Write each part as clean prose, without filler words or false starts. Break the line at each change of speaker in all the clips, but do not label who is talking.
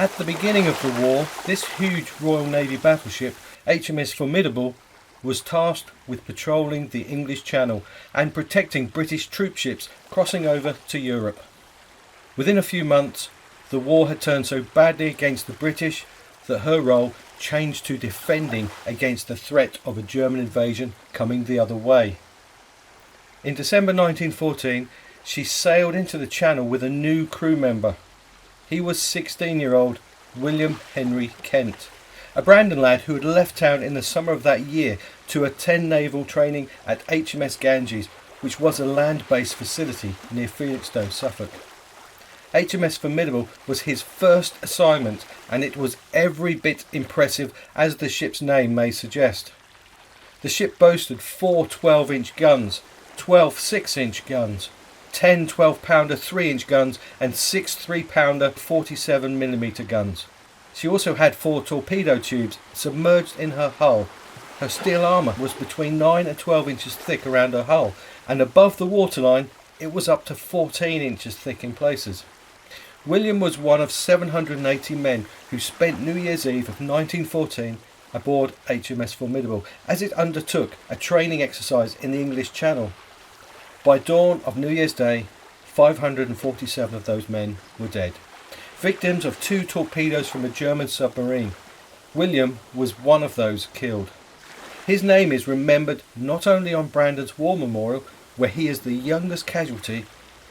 At the beginning of the war, this huge Royal Navy battleship, H.M.S. Formidable, was tasked with patrolling the English Channel and protecting British troopships crossing over to Europe. Within a few months, the war had turned so badly against the British that her role changed to defending against the threat of a German invasion coming the other way. In December 1914, she sailed into the Channel with a new crew member. He was 16-year-old William Henry Kent, a Brandon lad who had left town in the summer of that year to attend naval training at H.M.S. Ganges, which was a land-based facility near Felixstowe, Suffolk. H.M.S. Formidable was his first assignment, and it was every bit impressive as the ship's name may suggest. The ship boasted 4 12-inch guns, 12 6-inch guns, 10 12-pounder 3-inch guns and 6 3-pounder 47mm guns. She also had 4 torpedo tubes submerged in her hull. Her steel armour was between 9 and 12 inches thick around her hull, and above the waterline it was up to 14 inches thick in places. William was one of 780 men who spent New Year's Eve of 1914 aboard HMS Formidable as it undertook a training exercise in the English Channel. By dawn of New Year's Day, 547 of those men were dead, victims of 2 torpedoes from a German submarine. William was one of those killed. His name is remembered not only on Brandon's War Memorial, where he is the youngest casualty,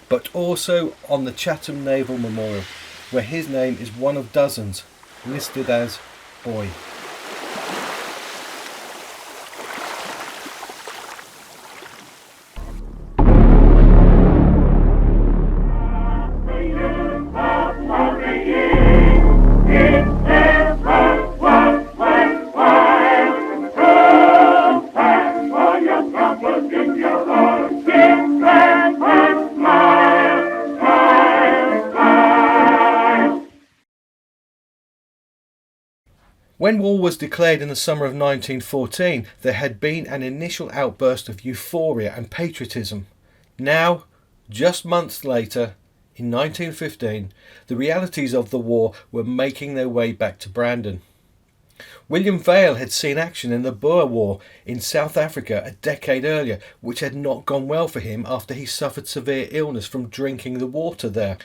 but also on the Chatham Naval Memorial, where his name is one of dozens listed as Boy. When war was declared in the summer of 1914, there had been an initial outburst of euphoria and patriotism. Now, just months later, in 1915, the realities of the war were making their way back to Brandon. William Vail had seen action in the Boer War in South Africa a decade earlier, which had not gone well for him after he suffered severe illness from drinking the water there.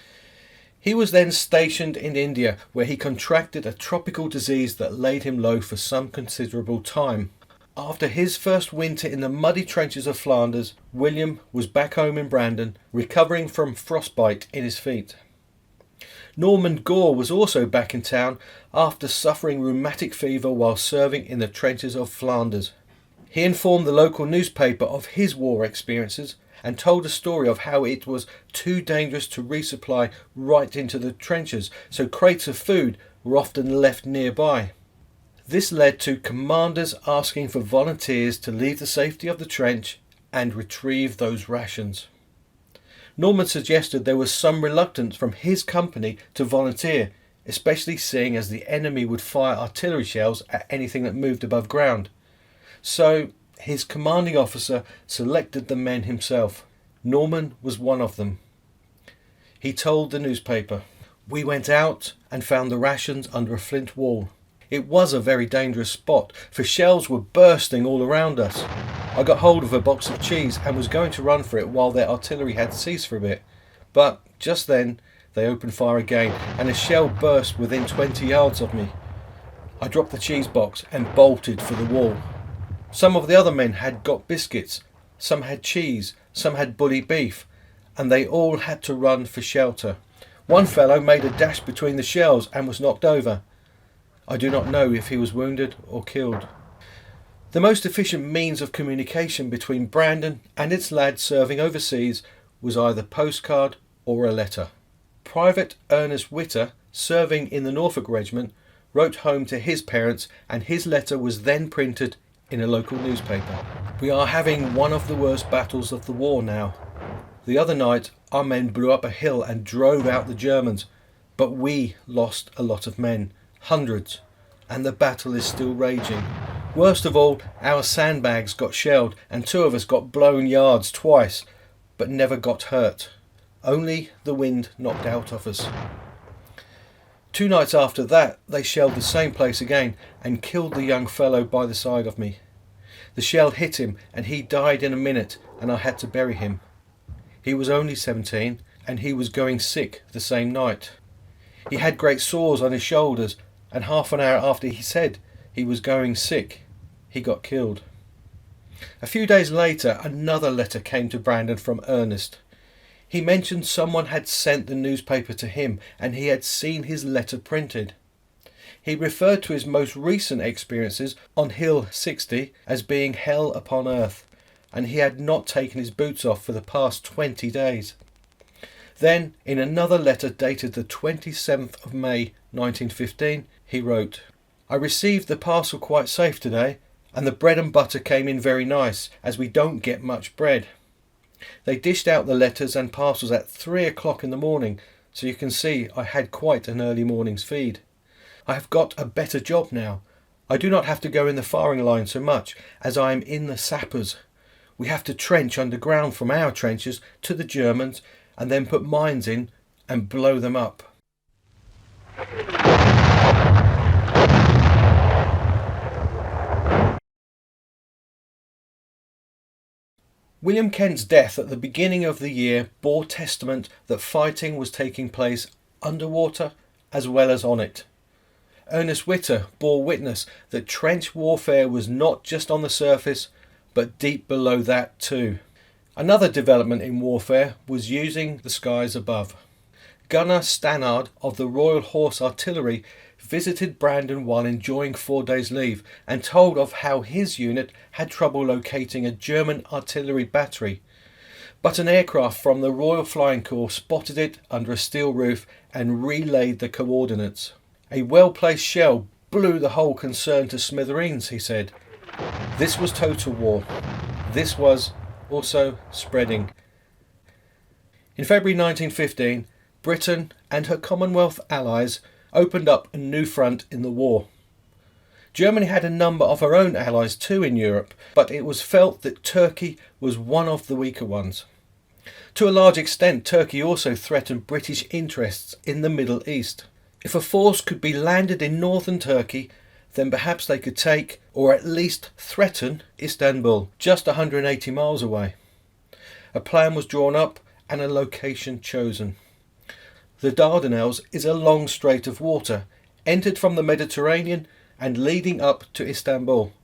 He was then stationed in India, where he contracted a tropical disease that laid him low for some considerable time. After his first winter in the muddy trenches of Flanders, William was back home in Brandon, recovering from frostbite in his feet. Norman Gore was also back in town after suffering rheumatic fever while serving in the trenches of Flanders. He informed the local newspaper of his war experiences and told a story of how it was too dangerous to resupply right into the trenches, so crates of food were often left nearby. This led to commanders asking for volunteers to leave the safety of the trench and retrieve those rations. Norman suggested there was some reluctance from his company to volunteer, especially seeing as the enemy would fire artillery shells at anything that moved above ground. So his commanding officer selected the men himself. Norman was one of them. He told the newspaper, "We went out and found the rations under a flint wall. It was a very dangerous spot, for shells were bursting all around us. I got hold of a box of cheese and was going to run for it while their artillery had ceased for a bit. But just then they opened fire again and a shell burst within 20 yards of me. I dropped the cheese box and bolted for the wall. Some of the other men had got biscuits, some had cheese, some had bully beef, and they all had to run for shelter. One fellow made a dash between the shells and was knocked over. I do not know if he was wounded or killed." The most efficient means of communication between Brandon and its lads serving overseas was either postcard or a letter. Private Ernest Witter, serving in the Norfolk Regiment, wrote home to his parents, and his letter was then printed in a local newspaper. "We are having one of the worst battles of the war now. The other night our men blew up a hill and drove out the Germans, but we lost a lot of men, hundreds, and the battle is still raging. Worst of all, our sandbags got shelled and 2 of us got blown yards twice, but never got hurt. Only the wind knocked out of us." 2 nights after that, they shelled the same place again and killed the young fellow by the side of me. The shell hit him and he died in a minute, and I had to bury him. He was only 17 and he was going sick the same night. He had great sores on his shoulders, and half an hour after he said he was going sick, he got killed. A few days later, another letter came to Brandon from Ernest. He mentioned someone had sent the newspaper to him and he had seen his letter printed. He referred to his most recent experiences on Hill 60 as being hell upon earth, and he had not taken his boots off for the past 20 days. Then, in another letter dated the 27th of May 1915, he wrote, "I received the parcel quite safe today, and the bread and butter came in very nice, as we don't get much bread. They dished out the letters and parcels at 3 o'clock in the morning, so you can see I had quite an early morning's feed. I have got a better job now. I do not have to go in the firing line so much, as I am in the sappers. We have to trench underground from our trenches to the Germans, and then put mines in and blow them up." William Kent's death at the beginning of the year bore testament that fighting was taking place underwater as well as on it. Ernest Witter bore witness that trench warfare was not just on the surface, but deep below that too. Another development in warfare was using the skies above. Gunner Stannard of the Royal Horse Artillery visited Brandon while enjoying 4 days' leave and told of how his unit had trouble locating a German artillery battery, but an aircraft from the Royal Flying Corps spotted it under a steel roof and relayed the coordinates. "A well-placed shell blew the whole concern to smithereens," he said. This was total war. This was also spreading. In February 1915, Britain and her Commonwealth allies opened up a new front in the war. Germany had a number of her own allies too in Europe, but it was felt that Turkey was one of the weaker ones. To a large extent, Turkey also threatened British interests in the Middle East. If a force could be landed in northern Turkey, then perhaps they could take, or at least threaten, Istanbul, just 180 miles away. A plan was drawn up and a location chosen. The Dardanelles is a long strait of water, entered from the Mediterranean and leading up to Istanbul.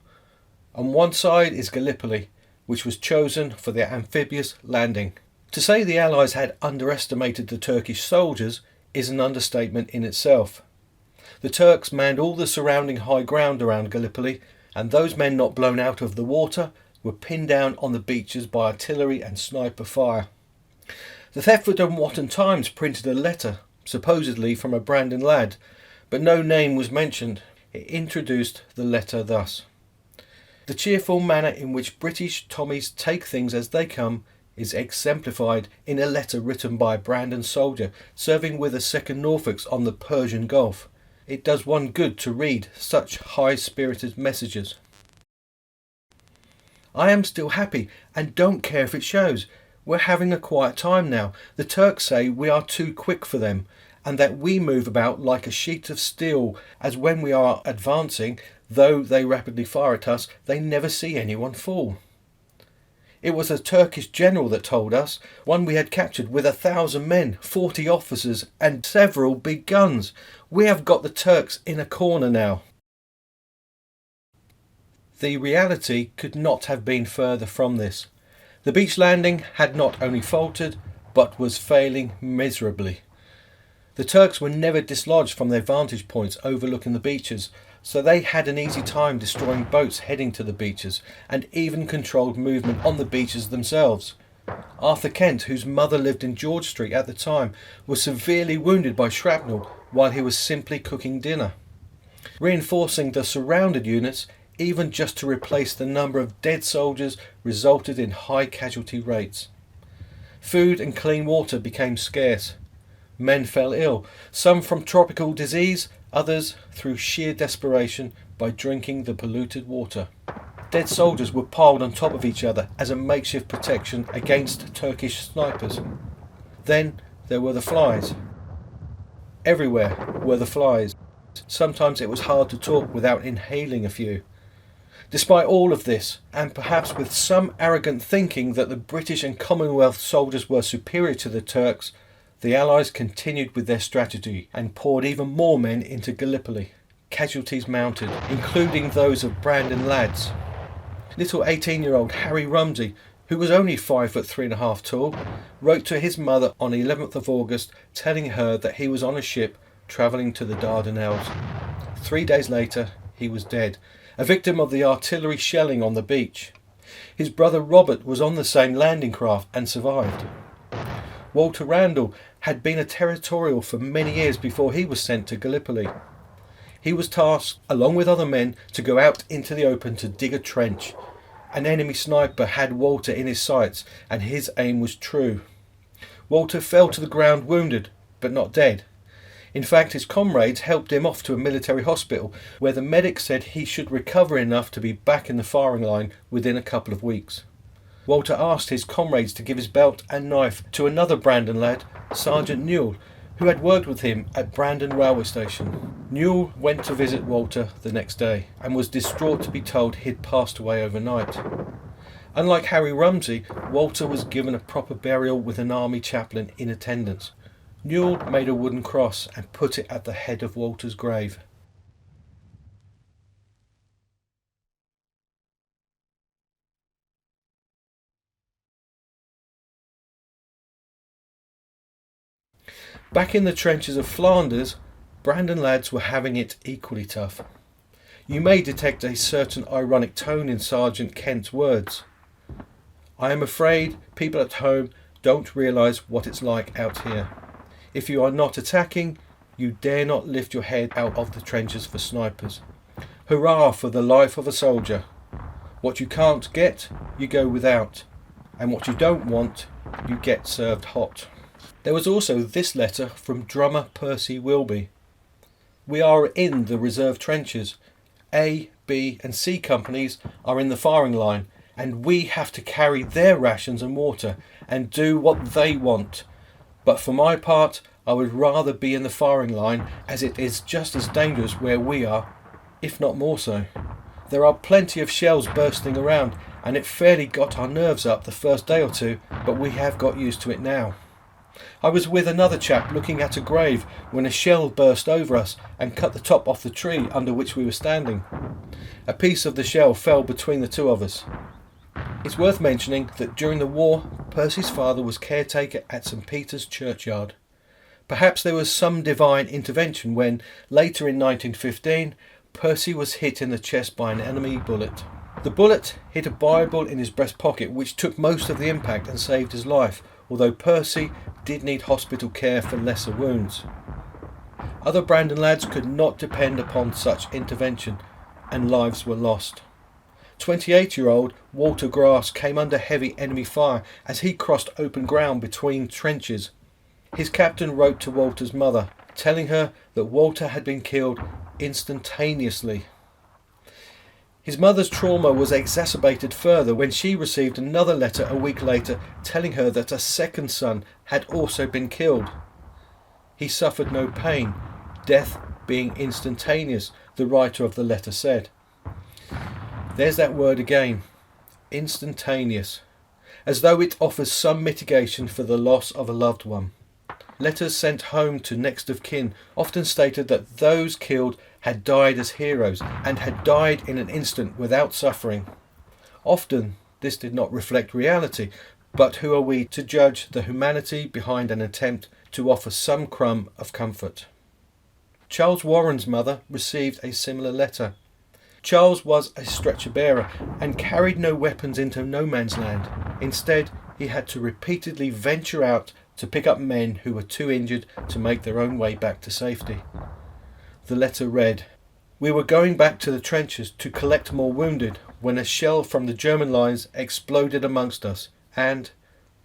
On one side is Gallipoli, which was chosen for their amphibious landing. To say the Allies had underestimated the Turkish soldiers is an understatement in itself. The Turks manned all the surrounding high ground around Gallipoli, and those men not blown out of the water were pinned down on the beaches by artillery and sniper fire. The Thetford and Wotton Times printed a letter, supposedly from a Brandon lad, but no name was mentioned. It introduced the letter thus: "The cheerful manner in which British Tommies take things as they come is exemplified in a letter written by a Brandon soldier serving with the 2nd Norfolks on the Persian Gulf. It does one good to read such high-spirited messages. I am still happy and don't care if it shows. We're having a quiet time now. The Turks say we are too quick for them, and that we move about like a sheet of steel, as when we are advancing, though they rapidly fire at us, they never see anyone fall. It was a Turkish general that told us, one we had captured with 1,000 men, 40 officers and several big guns. We have got the Turks in a corner now." The reality could not have been further from this. The beach landing had not only faltered, but was failing miserably. The Turks were never dislodged from their vantage points overlooking the beaches, so they had an easy time destroying boats heading to the beaches, and even controlled movement on the beaches themselves. Arthur Kent, whose mother lived in George Street at the time, was severely wounded by shrapnel while he was simply cooking dinner. Reinforcing the surrounded units, even just to replace the number of dead soldiers, resulted in high casualty rates. Food and clean water became scarce. Men fell ill, some from tropical disease, others through sheer desperation by drinking the polluted water. Dead soldiers were piled on top of each other as a makeshift protection against Turkish snipers. Then there were the flies. Everywhere, were the flies. Sometimes it was hard to talk without inhaling a few. Despite all of this, and perhaps with some arrogant thinking that the British and Commonwealth soldiers were superior to the Turks, the Allies continued with their strategy and poured even more men into Gallipoli. Casualties mounted, including those of Brandon lads. Little 18-year-old Harry Rumsey, who was only 5'3.5" tall, wrote to his mother on 11th of August telling her that he was on a ship travelling to the Dardanelles. 3 days later, he was dead, a victim of the artillery shelling on the beach. His brother Robert was on the same landing craft and survived. Walter Randall had been a territorial for many years before he was sent to Gallipoli. He was tasked, along with other men, to go out into the open to dig a trench. An enemy sniper had Walter in his sights, and his aim was true. Walter fell to the ground wounded, but not dead. In fact, his comrades helped him off to a military hospital, where the medic said he should recover enough to be back in the firing line within a couple of weeks. Walter asked his comrades to give his belt and knife to another Brandon lad, Sergeant Newell, who had worked with him at Brandon railway station. Newell went to visit Walter the next day and was distraught to be told he'd passed away overnight. Unlike Harry Rumsey, Walter was given a proper burial with an army chaplain in attendance. Newell made a wooden cross and put it at the head of Walter's grave. Back in the trenches of Flanders, Brandon lads were having it equally tough. You may detect a certain ironic tone in Sergeant Kent's words. I am afraid people at home don't realise what it's like out here. If you are not attacking, you dare not lift your head out of the trenches for snipers. Hurrah for the life of a soldier. What you can't get, you go without. And what you don't want, you get served hot. There was also this letter from drummer Percy Wilby. We are in the reserve trenches. A, B and C companies are in the firing line, and we have to carry their rations and water and do what they want. But for my part, I would rather be in the firing line, as it is just as dangerous where we are, if not more so. There are plenty of shells bursting around, and it fairly got our nerves up the first day or two, but we have got used to it now. I was with another chap looking at a grave when a shell burst over us and cut the top off the tree under which we were standing. A piece of the shell fell between the two of us. It's worth mentioning that during the war, Percy's father was caretaker at St. Peter's churchyard. Perhaps there was some divine intervention when, later in 1915, Percy was hit in the chest by an enemy bullet. The bullet hit a Bible in his breast pocket, which took most of the impact and saved his life, although Percy did need hospital care for lesser wounds. Other Brandon lads could not depend upon such intervention, and lives were lost. 28-year-old Walter Grass came under heavy enemy fire as he crossed open ground between trenches. His captain wrote to Walter's mother, telling her that Walter had been killed instantaneously. His mother's trauma was exacerbated further when she received another letter a week later telling her that a second son had also been killed. He suffered no pain, death being instantaneous, the writer of the letter said. There's that word again, instantaneous, as though it offers some mitigation for the loss of a loved one. Letters sent home to next of kin often stated that those killed had died as heroes and had died in an instant without suffering. Often this did not reflect reality, but who are we to judge the humanity behind an attempt to offer some crumb of comfort? Charles Warren's mother received a similar letter. Charles was a stretcher bearer and carried no weapons into no man's land. Instead, he had to repeatedly venture out to pick up men who were too injured to make their own way back to safety. The letter read, "We were going back to the trenches to collect more wounded when a shell from the German lines exploded amongst us and,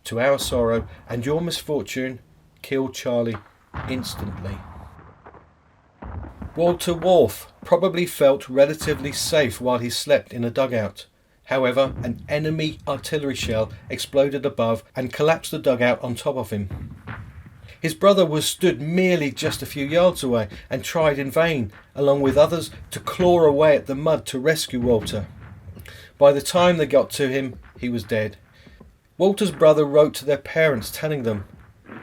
to our sorrow and your misfortune, killed Charlie instantly." Walter Wharf probably felt relatively safe while he slept in a dugout. However, an enemy artillery shell exploded above and collapsed the dugout on top of him. His brother was stood merely just a few yards away and tried in vain, along with others, to claw away at the mud to rescue Walter. By the time they got to him, he was dead. Walter's brother wrote to their parents telling them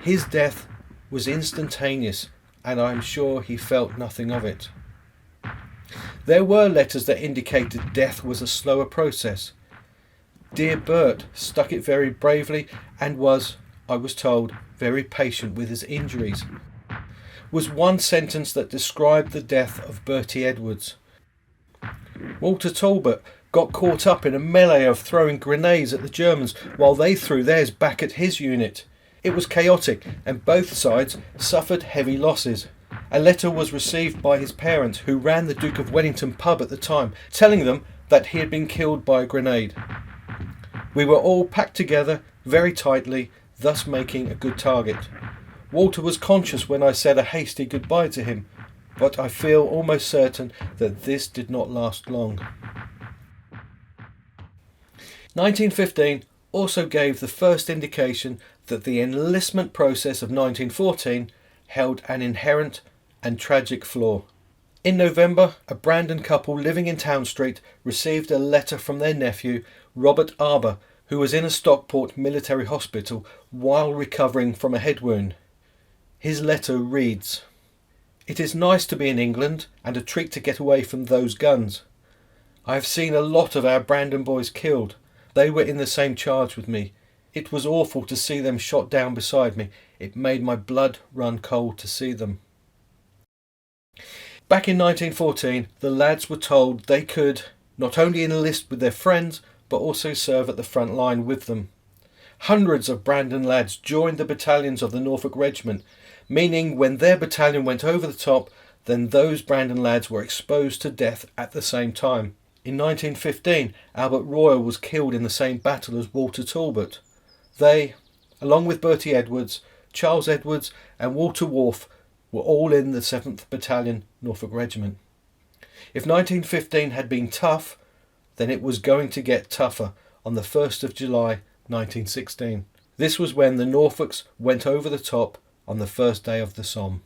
his death was instantaneous, and I am sure he felt nothing of it. There were letters that indicated death was a slower process. Dear Bert stuck it very bravely and was, I was told, very patient with his injuries, was one sentence that described the death of Bertie Edwards. Walter Talbot got caught up in a melee of throwing grenades at the Germans while they threw theirs back at his unit. It was chaotic and both sides suffered heavy losses. A letter was received by his parents, who ran the Duke of Wellington pub at the time, telling them that he had been killed by a grenade. We were all packed together very tightly, thus making a good target. Walter was conscious when I said a hasty goodbye to him, but I feel almost certain that this did not last long. 1915 also gave the first indication that the enlistment process of 1914 held an inherent and tragic flaw. In November, a Brandon couple living in Town Street received a letter from their nephew, Robert Arbour, who was in a Stockport military hospital while recovering from a head wound. His letter reads, "It is nice to be in England and a treat to get away from those guns. I have seen a lot of our Brandon boys killed. They were in the same charge with me. It was awful to see them shot down beside me. It made my blood run cold to see them." Back in 1914, the lads were told they could not only enlist with their friends, but also serve at the front line with them. Hundreds of Brandon lads joined the battalions of the Norfolk Regiment, meaning when their battalion went over the top, then those Brandon lads were exposed to death at the same time. In 1915, Albert Royal was killed in the same battle as Walter Talbot. They, along with Bertie Edwards, Charles Edwards and Walter Wharf, were all in the 7th Battalion, Norfolk Regiment. If 1915 had been tough, then it was going to get tougher on the 1st of July 1916. This was when the Norfolks went over the top on the first day of the Somme.